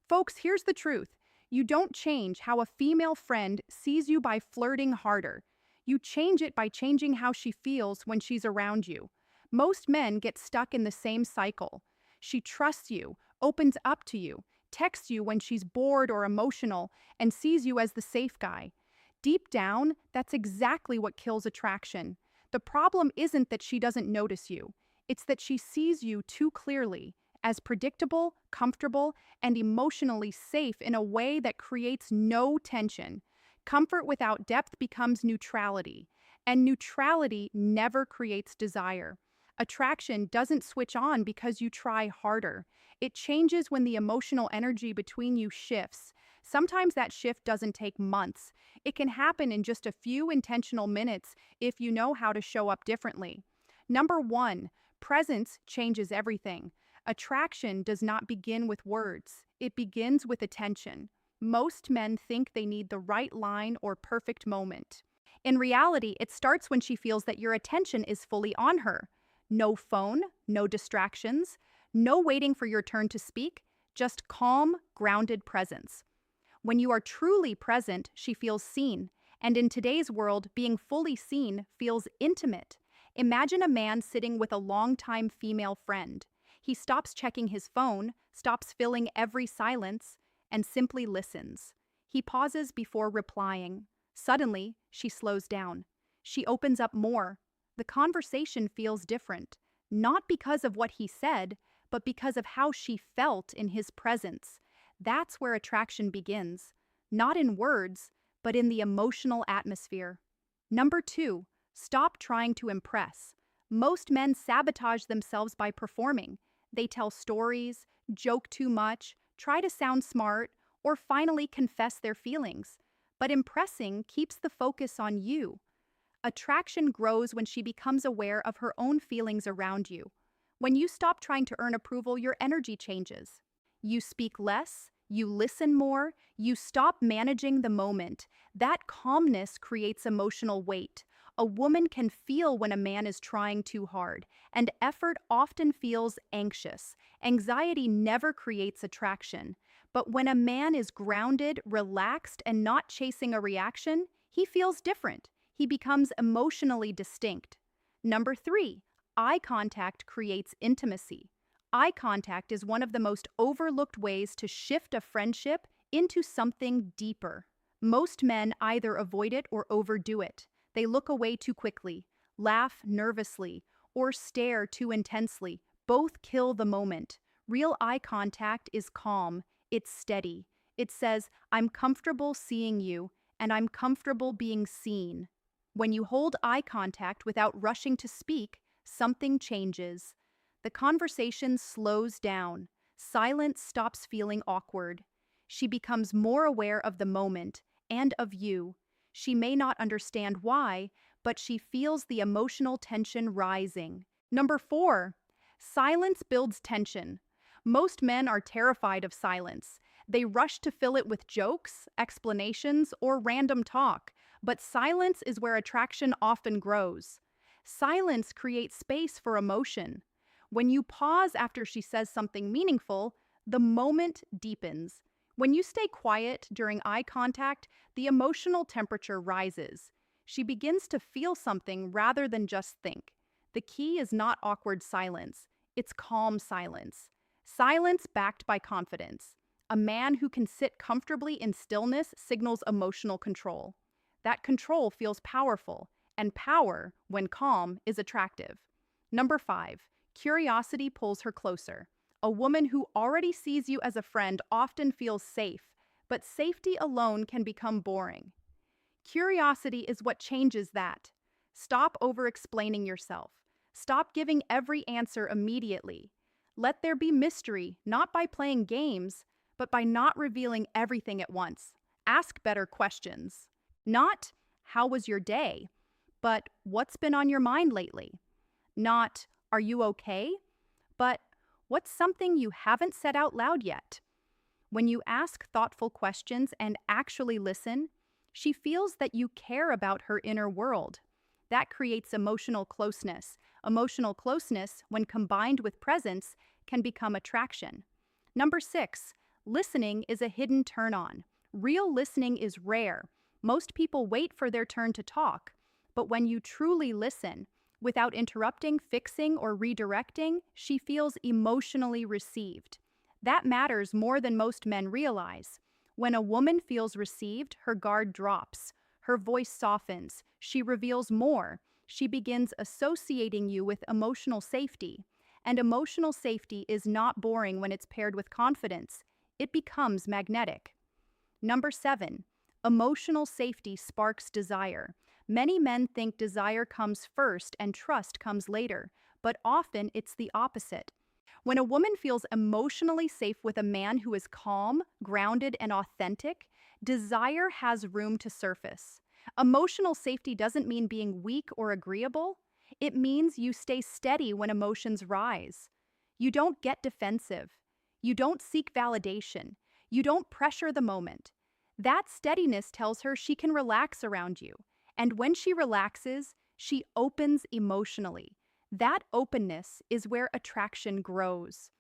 Folks, here's the truth. You don't change how a female friend sees you by flirting harder. You change it by changing how she feels when she's around you. Most men get stuck in the same cycle. She trusts you, opens up to you, texts you when she's bored or emotional, and sees you as the safe guy. Deep down, that's exactly what kills attraction. The problem isn't that she doesn't notice you, it's that she sees you too clearly, as predictable, comfortable, and emotionally safe in a way that creates no tension. Comfort without depth becomes neutrality, and neutrality never creates desire. Attraction doesn't switch on because you try harder. It changes when the emotional energy between you shifts. Sometimes that shift doesn't take months. It can happen in just a few intentional minutes if you know how to show up differently. Number one, presence changes everything. Attraction does not begin with words, it begins with attention. Most men think they need the right line or perfect moment. In reality, it starts when she feels that your attention is fully on her. No phone, no distractions, no waiting for your turn to speak, just calm, grounded presence. When you are truly present, she feels seen. And in today's world, being fully seen feels intimate. Imagine a man sitting with a longtime female friend. He stops checking his phone, stops filling every silence, and simply listens. He pauses before replying. Suddenly, she slows down. She opens up more. The conversation feels different, not because of what he said, but because of how she felt in his presence. That's where attraction begins, not in words, but in the emotional atmosphere. Number two, stop trying to impress. Most men sabotage themselves by performing. They tell stories, joke too much, try to sound smart, or finally confess their feelings. But impressing keeps the focus on you. Attraction grows when she becomes aware of her own feelings around you. When you stop trying to earn approval, your energy changes. You speak less, you listen more, you stop managing the moment. That calmness creates emotional weight. A woman can feel when a man is trying too hard, and effort often feels anxious. Anxiety never creates attraction. But when a man is grounded, relaxed, and not chasing a reaction, he feels different. He becomes emotionally distinct. Number three, eye contact creates intimacy. Eye contact is one of the most overlooked ways to shift a friendship into something deeper. Most men either avoid it or overdo it. They look away too quickly, laugh nervously, or stare too intensely. Both kill the moment. Real eye contact is calm, it's steady. It says, I'm comfortable seeing you, and I'm comfortable being seen. When you hold eye contact without rushing to speak, something changes. The conversation slows down. Silence stops feeling awkward. She becomes more aware of the moment and of you. She may not understand why, but she feels the emotional tension rising. Number four, silence builds tension. Most men are terrified of silence. They rush to fill it with jokes, explanations, or random talk, but silence is where attraction often grows. Silence creates space for emotion. When you pause after she says something meaningful, the moment deepens. When you stay quiet during eye contact, the emotional temperature rises. She begins to feel something rather than just think. The key is not awkward silence, it's calm silence. Silence backed by confidence. A man who can sit comfortably in stillness signals emotional control. That control feels powerful, and power, when calm, is attractive. Number five, curiosity pulls her closer. A woman who already sees you as a friend often feels safe, but safety alone can become boring. Curiosity is what changes that. Stop over-explaining yourself. Stop giving every answer immediately. Let there be mystery, not by playing games, but by not revealing everything at once. Ask better questions. Not, how was your day? But what's been on your mind lately? Not, are you okay? But what's something you haven't said out loud yet? When you ask thoughtful questions and actually listen, she feels that you care about her inner world. That creates emotional closeness. Emotional closeness, when combined with presence, can become attraction. Number six, Listening is a hidden turn-on. Real listening is rare. Most people wait for their turn to talk. But when you truly listen, without interrupting, fixing, or redirecting, she feels emotionally received. That matters more than most men realize. When a woman feels received, her guard drops. Her voice softens. She reveals more. She begins associating you with emotional safety. And emotional safety is not boring when it's paired with confidence. It becomes magnetic. Number 7, emotional safety sparks desire. Many men think desire comes first and trust comes later, but often it's the opposite. When a woman feels emotionally safe with a man who is calm, grounded, and authentic, desire has room to surface. Emotional safety doesn't mean being weak or agreeable. It means you stay steady when emotions rise. You don't get defensive. You don't seek validation. You don't pressure the moment. That steadiness tells her she can relax around you. And when she relaxes, she opens emotionally. That openness is where attraction grows.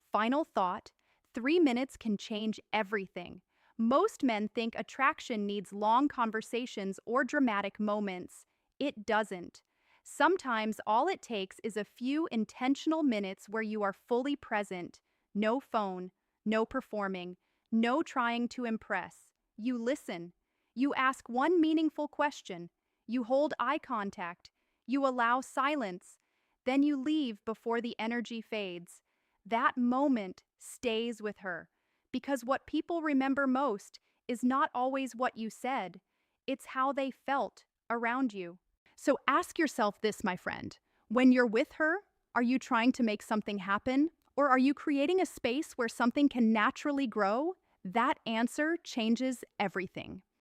Final thought, 3 minutes can change everything. Most men think attraction needs long conversations or dramatic moments. It doesn't. Sometimes all it takes is a few intentional minutes where you are fully present. No phone, no performing, no trying to impress. You listen. You ask one meaningful question. You hold eye contact. You allow silence. Then you leave before the energy fades. That moment stays with her. Because what people remember most is not always what you said, it's how they felt around you. So ask yourself this, my friend. When you're with her, are you trying to make something happen? Or are you creating a space where something can naturally grow? That answer changes everything.